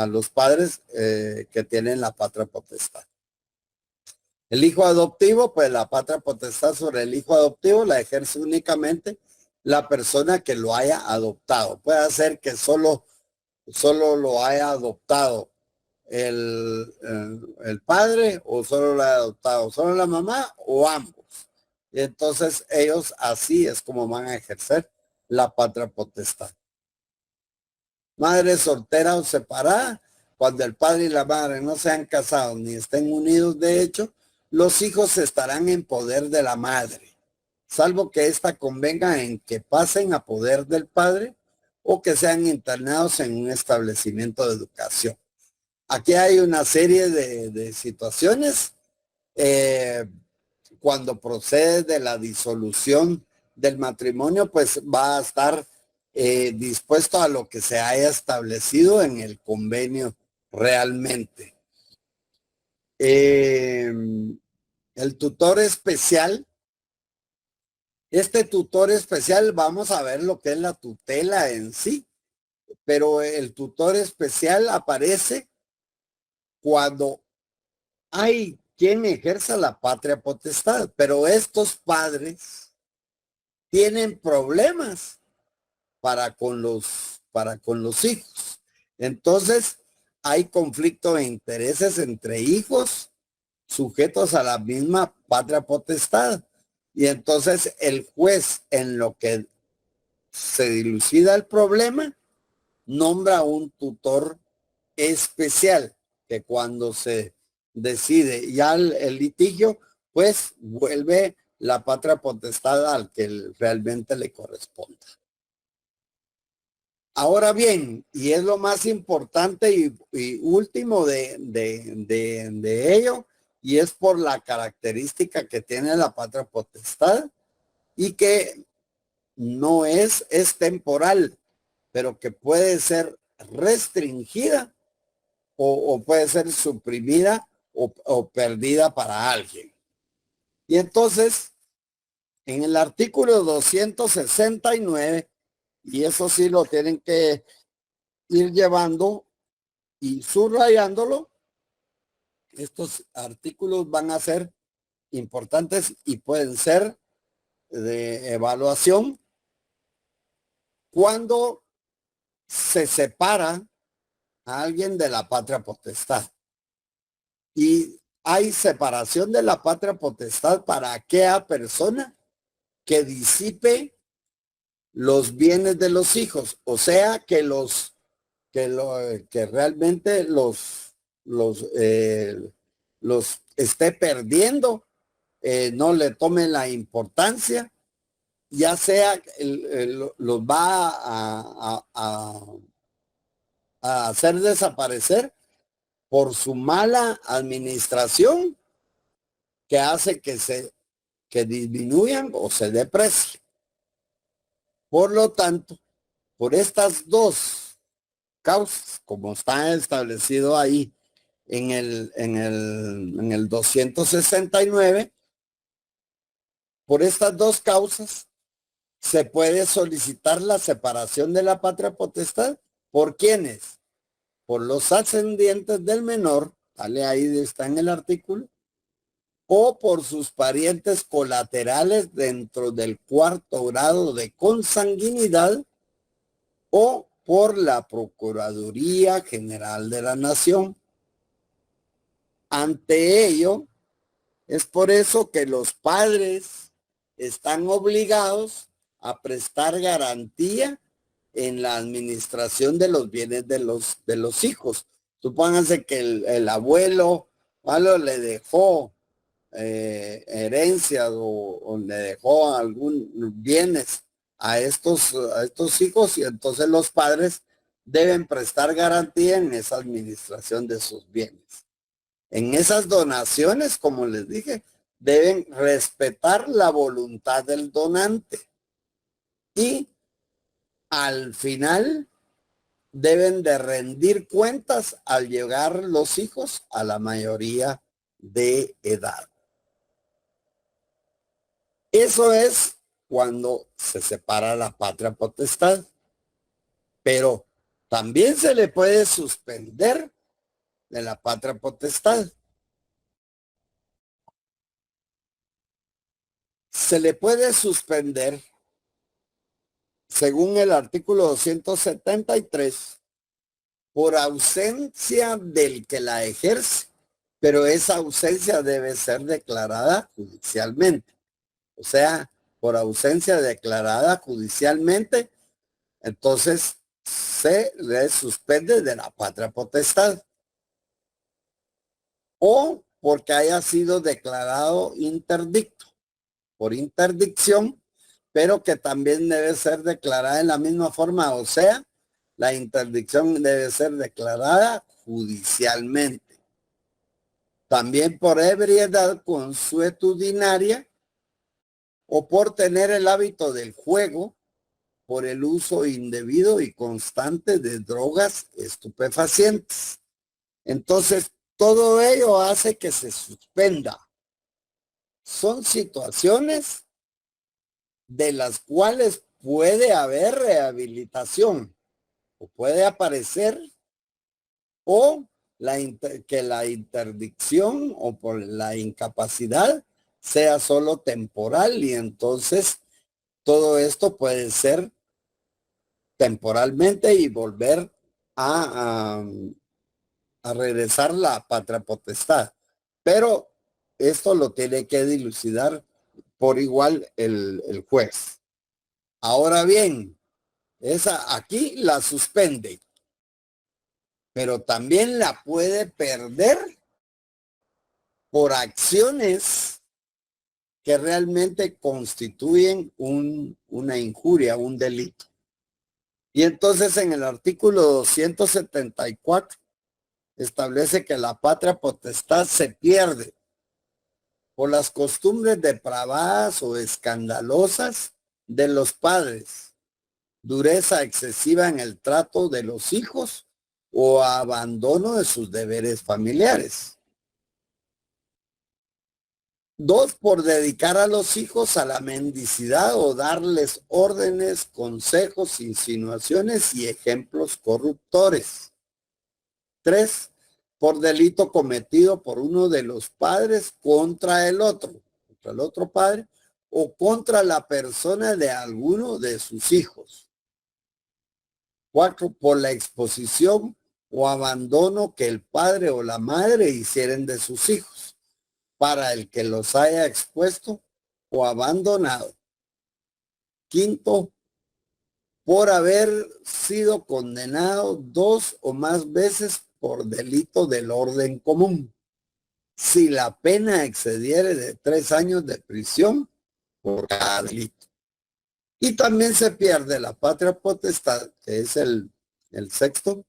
los padres que tienen la patria potestad. El hijo adoptivo, pues la patria potestad sobre el hijo adoptivo la ejerce únicamente la persona que lo haya adoptado. Puede ser que solo lo haya adoptado el padre, o solo lo haya adoptado solo la mamá, o ambos. Y entonces ellos así es como van a ejercer la patria potestad. Madre soltera o separada, cuando el padre y la madre no se han casado ni estén unidos de hecho, los hijos estarán en poder de la madre, salvo que ésta convenga en que pasen a poder del padre o que sean internados en un establecimiento de educación. Aquí hay una serie de situaciones cuando procede de la disolución del matrimonio, pues va a estar dispuesto a lo que se haya establecido en el convenio realmente. El tutor especial, este tutor especial, vamos a ver lo que es la tutela en sí, pero el tutor especial aparece cuando hay quien ejerza la patria potestad, pero estos padres tienen problemas para con los hijos. Entonces, hay conflicto de intereses entre hijos sujetos a la misma patria potestad. Y entonces el juez, en lo que se dilucida el problema, nombra un tutor especial que cuando se decide ya el litigio, pues vuelve la patria potestad al que realmente le corresponda. Ahora bien, y es lo más importante y último de ello, y es por la característica que tiene la patria potestad y que no es temporal, pero que puede ser restringida o puede ser suprimida o perdida para alguien. Y entonces, en el artículo 269, y eso sí lo tienen que ir llevando y subrayándolo, estos artículos van a ser importantes y pueden ser de evaluación cuando se separa a alguien de la patria potestad. Y hay separación de la patria potestad para aquella persona que disipe los bienes de los hijos, o sea que que realmente los esté perdiendo, no le tome la importancia, ya sea los va a hacer desaparecer por su mala administración, que hace que disminuyan o se deprecien. Por lo tanto, por estas dos causas, como está establecido ahí en el 269, por estas dos causas se puede solicitar la separación de la patria potestad. ¿Por quiénes? Por los ascendientes del menor, vale, ahí está en el artículo, o por sus parientes colaterales dentro del cuarto grado de consanguinidad, o por la Procuraduría General de la Nación. Ante ello, es por eso que los padres están obligados a prestar garantía en la administración de los bienes de los hijos. Supónganse que el abuelo, ¿vale?, le dejó herencia o le dejó algún bienes a estos hijos, y entonces los padres deben prestar garantía en esa administración de sus bienes. En esas donaciones, como les dije, deben respetar la voluntad del donante. y al final deben de rendir cuentas al llegar los hijos a la mayoría de edad. Eso es cuando se separa la patria potestad. Pero también se le puede suspender de la patria potestad. Se le puede suspender, según el artículo 273, por ausencia del que la ejerce, pero esa ausencia debe ser declarada judicialmente. O sea, por ausencia declarada judicialmente, entonces se le suspende de la patria potestad. O porque haya sido declarado interdicto, por interdicción, pero que también debe ser declarada en la misma forma, o sea, la interdicción debe ser declarada judicialmente. También por ebriedad consuetudinaria o por tener el hábito del juego, por el uso indebido y constante de drogas estupefacientes. Entonces, todo ello hace que se suspenda. Son situaciones de las cuales puede haber rehabilitación o puede aparecer o que la interdicción o por la incapacidad sea solo temporal y entonces todo esto puede ser temporalmente y volver a regresar la patria potestad. Pero esto lo tiene que dilucidar por igual el juez. Ahora bien, esa aquí la suspende, pero también la puede perder por acciones que realmente constituyen una injuria, un delito. Y entonces en el artículo 274 establece que la patria potestad se pierde por las costumbres depravadas o escandalosas de los padres, dureza excesiva en el trato de los hijos o abandono de sus deberes familiares. 2, por dedicar a los hijos a la mendicidad o darles órdenes, consejos, insinuaciones y ejemplos corruptores. 3, por delito cometido por uno de los padres contra el otro padre, o contra la persona de alguno de sus hijos. 4, por la exposición o abandono que el padre o la madre hicieren de sus hijos, para el que los haya expuesto o abandonado. 5, por haber sido condenado 2 o más veces por delito del orden común, si la pena excediere de 3 años de prisión por cada delito. Y también se pierde la patria potestad, que es el sexto,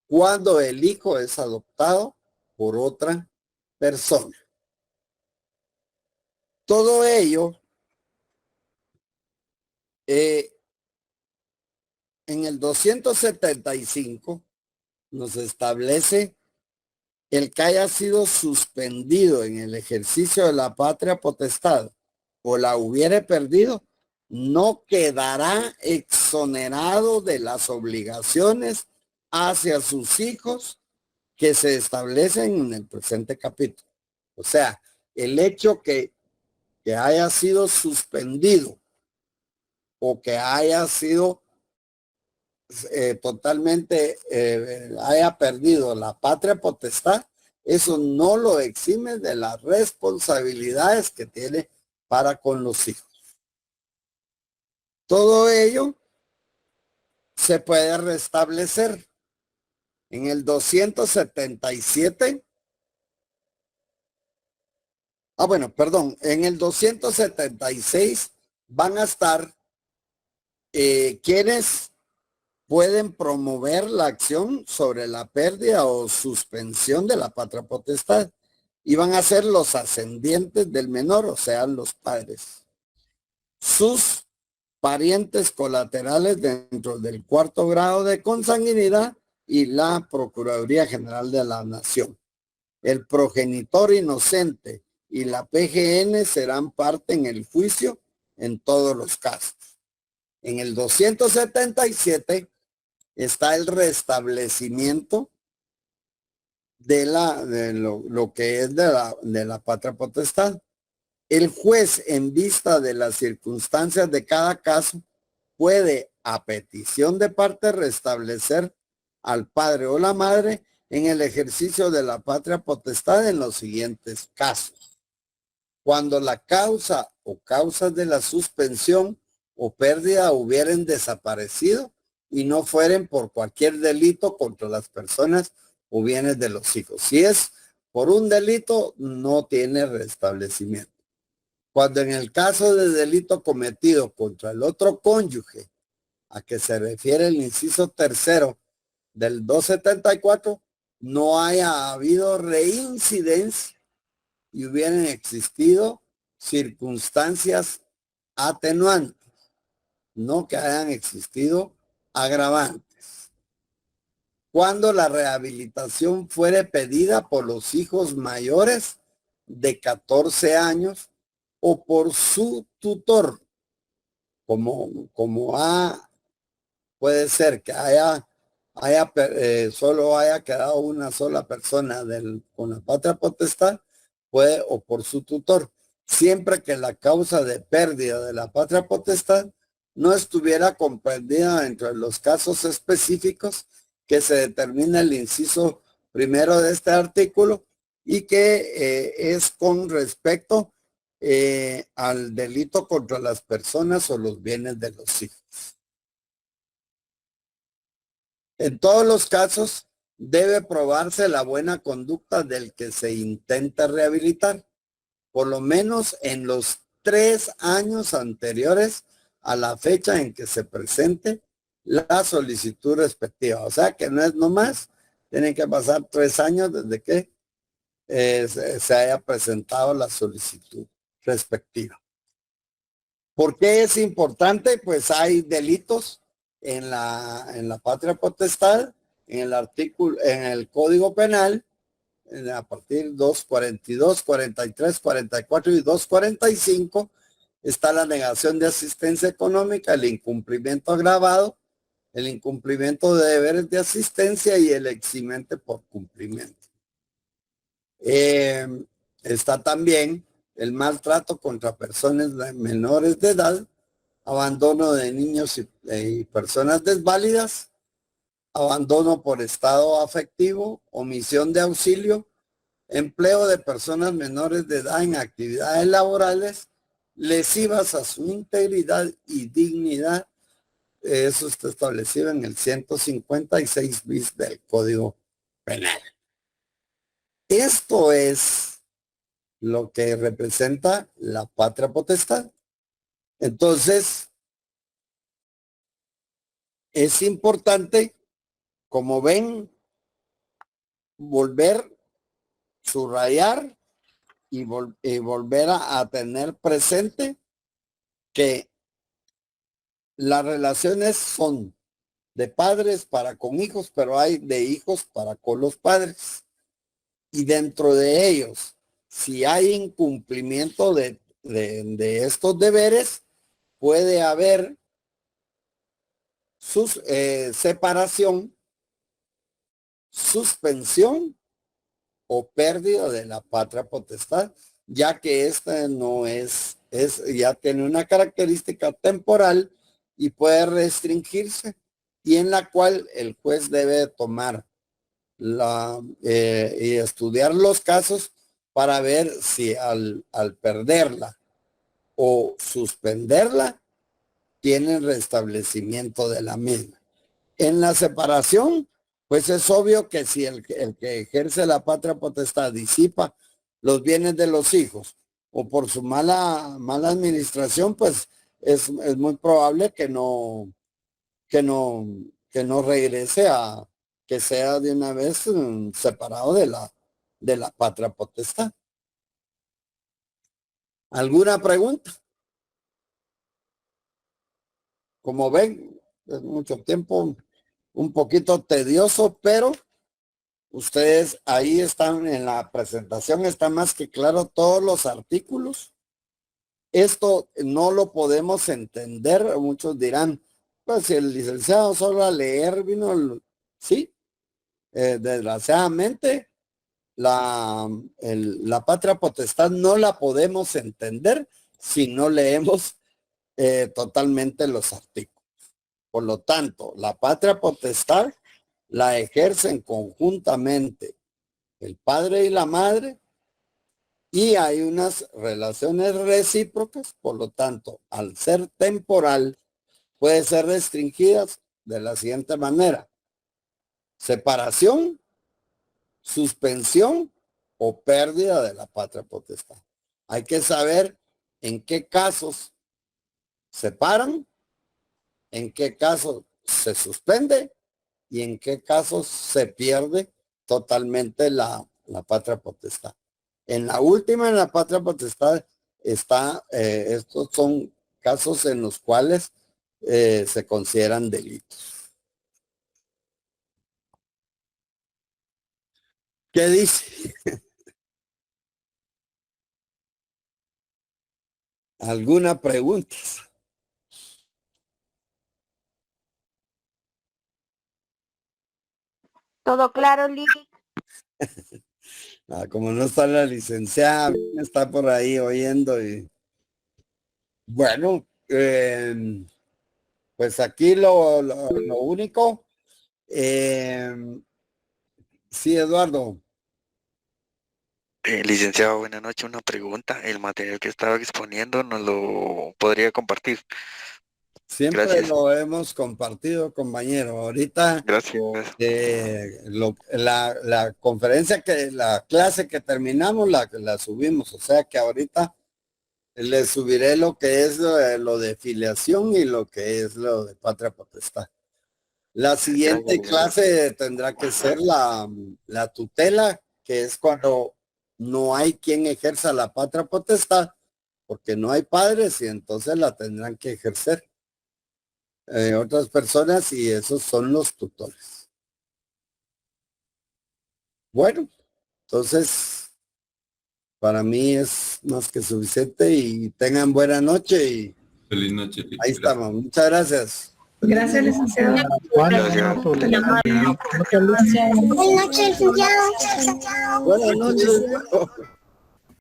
cuando el hijo es adoptado por otra persona. Todo ello en el 275 nos establece el que haya sido suspendido en el ejercicio de la patria potestad o la hubiere perdido, no quedará exonerado de las obligaciones hacia sus hijos que se establecen en el presente capítulo. O sea, el hecho que haya sido suspendido o que haya sido totalmente haya perdido la patria potestad, eso no lo exime de las responsabilidades que tiene para con los hijos. Todo ello se puede restablecer. En el 277, en el 276 van a estar quienes pueden promover la acción sobre la pérdida o suspensión de la patria potestad y van a ser los ascendientes del menor, o sea, los padres. Sus parientes colaterales dentro del cuarto grado de consanguinidad y la Procuraduría General de la Nación. El progenitor inocente y la PGN serán parte en el juicio en todos los casos. En el 277 está el restablecimiento de lo que es de la patria potestad. El juez, en vista de las circunstancias de cada caso, puede, a petición de parte, restablecer al padre o la madre en el ejercicio de la patria potestad en los siguientes casos. Cuando la causa o causas de la suspensión o pérdida hubieran desaparecido y no fueren por cualquier delito contra las personas o bienes de los hijos. Si es por un delito, no tiene restablecimiento. Cuando en el caso de delito cometido contra el otro cónyuge, a que se refiere el inciso tercero del 274, no haya habido reincidencia y hubieran existido circunstancias atenuantes, no que hayan existido agravantes. Cuando la rehabilitación fuere pedida por los hijos mayores de 14 años o por su tutor, puede ser que solo haya quedado una sola persona con la patria potestad, o por su tutor, siempre que la causa de pérdida de la patria potestad no estuviera comprendida entre los casos específicos que se determina el inciso primero de este artículo y que es con respecto al delito contra las personas o los bienes de los hijos. En todos los casos debe probarse la buena conducta del que se intenta rehabilitar, por lo menos en los 3 años anteriores a la fecha en que se presente la solicitud respectiva. O sea que no es nomás, tienen que pasar 3 años desde que se haya presentado la solicitud respectiva. ¿Por qué es importante? Pues hay delitos en la patria potestad, en el Código Penal, a partir de 242, 43, 44 y 245, está la negación de asistencia económica, el incumplimiento agravado, el incumplimiento de deberes de asistencia y el eximente por cumplimiento. Está también el maltrato contra personas menores de edad, abandono de niños y personas desválidas, abandono por estado afectivo, omisión de auxilio, empleo de personas menores de edad en actividades laborales lesivas a su integridad y dignidad. Eso está establecido en el 156 bis del Código Penal. Esto es lo que representa la patria potestad. Entonces, es importante, como ven, subrayar y volver a tener presente que las relaciones son de padres para con hijos, pero hay de hijos para con los padres. Y dentro de ellos, si hay incumplimiento de estos deberes, puede haber separación, suspensión o pérdida de la patria potestad, ya que esta no ya tiene una característica temporal y puede restringirse, y en la cual el juez debe tomar y estudiar los casos para ver si al perderla o suspenderla tienen restablecimiento de la misma. En la separación, pues es obvio que si el que ejerce la patria potestad disipa los bienes de los hijos o por su mala administración, pues es muy probable que no regrese que sea de una vez separado de la patria potestad. ¿Alguna pregunta? Como ven, es mucho tiempo, un poquito tedioso, pero ustedes ahí están en la presentación, está más que claro todos los artículos. Esto no lo podemos entender, muchos dirán, pues si el licenciado solo a leer vino, sí, desgraciadamente la patria potestad no la podemos entender si no leemos totalmente los artículos. Por lo tanto, la patria potestad la ejercen conjuntamente el padre y la madre, y hay unas relaciones recíprocas, por lo tanto, al ser temporal, puede ser restringidas de la siguiente manera: separación, suspensión o pérdida de la patria potestad. Hay que saber en qué casos separan, en qué casos se suspende y en qué casos se pierde totalmente la patria potestad. En la última, en la patria potestad, está, estos son casos en los cuales se consideran delitos. ¿Qué dice? ¿Alguna pregunta? Todo claro, Lick. Como no está la licenciada, está por ahí oyendo y bueno, pues aquí lo único, sí, Eduardo. Licenciado, buenas noches. Una pregunta. El material que estaba exponiendo nos lo podría compartir. Siempre Gracias. lo hemos compartido, compañero. Ahorita, Gracias. la conferencia la clase que terminamos, la subimos. O sea que ahorita le subiré lo que es lo de filiación y lo que es lo de patria potestad. La siguiente clase tendrá que ser la tutela, que es cuando no hay quien ejerza la patria potestad, porque no hay padres y entonces la tendrán que ejercer otras personas, y esos son los tutores. Bueno, entonces para mí es más que suficiente y tengan buena noche y feliz noche. Ahí estamos. Muchas gracias. Gracias, licenciado. Gracias. Buenas noches, licenciado. Buenas noches.